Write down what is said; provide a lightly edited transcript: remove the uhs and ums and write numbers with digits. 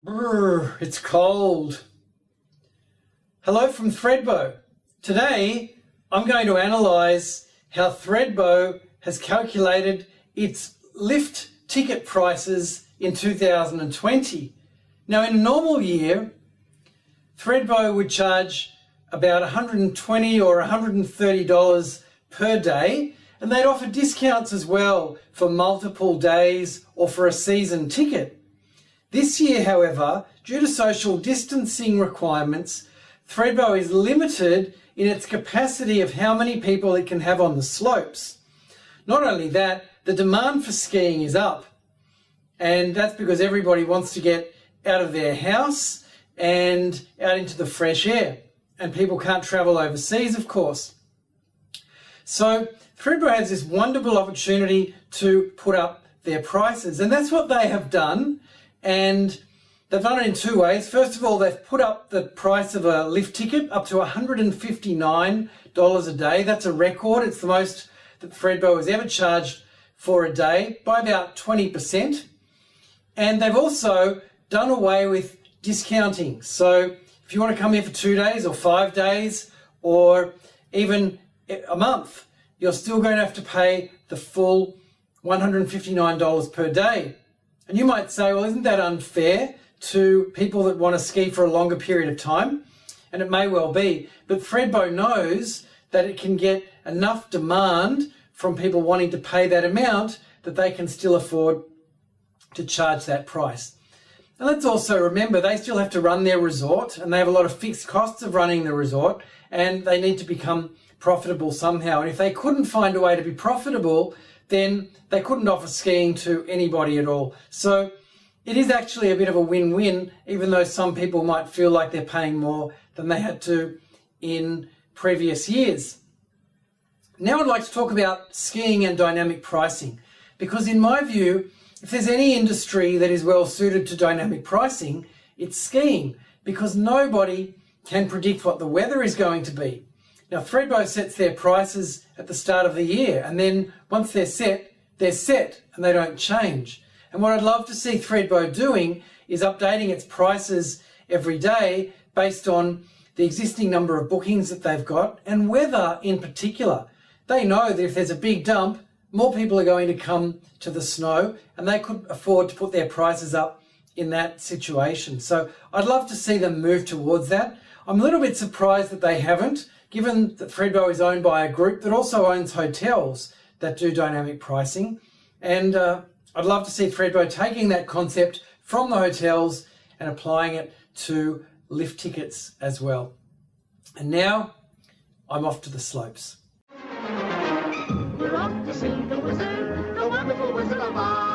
Brr, it's cold. Hello from Thredbo. Today I'm going to analyse how Thredbo has calculated its lift ticket prices in 2020. Now in a normal year, Thredbo would charge about $120 or $130 per day, and they'd offer discounts as well for multiple days or for a season ticket. This year, however, due to social distancing requirements, Thredbo is limited in its capacity of how many people it can have on the slopes. Not only that, the demand for skiing is up, and that's because everybody wants to get out of their house and out into the fresh air, and people can't travel overseas, of course. So Thredbo has this wonderful opportunity to put up their prices, and that's what they have done. And they've done it in two ways. First of all, they've put up the price of a lift ticket up to $159 a day. That's a record. It's the most that Thredbo has ever charged for a day by about 20%. And they've also done away with discounting. So if you want to come here for 2 days or 5 days or even a month, you're still going to have to pay the full $159 per day. And you might say, well, isn't that unfair to people that want to ski for a longer period of time? And it may well be, but Thredbo knows that it can get enough demand from people wanting to pay that amount that they can still afford to charge that price. And let's also remember, they still have to run their resort, and they have a lot of fixed costs of running the resort, and they need to become profitable somehow. And if they couldn't find a way to be profitable, then they couldn't offer skiing to anybody at all. So it is actually a bit of a win-win, even though some people might feel like they're paying more than they had to in previous years. Now I'd like to talk about skiing and dynamic pricing, because in my view, if there's any industry that is well suited to dynamic pricing, it's skiing, because nobody can predict what the weather is going to be. Now, Thredbo sets their prices at the start of the year, and then once they're set, and they don't change. And what I'd love to see Thredbo doing is updating its prices every day based on the existing number of bookings that they've got and weather in particular. They know that if there's a big dump, more people are going to come to the snow, and they could afford to put their prices up in that situation. So I'd love to see them move towards that. I'm a little bit surprised that they haven't, given that Thredbo is owned by a group that also owns hotels that do dynamic pricing. And I'd love to see Thredbo taking that concept from the hotels and applying it to lift tickets as well. And now I'm off to the slopes. We're off to see the wizard, the wonderful Wizard of Oz.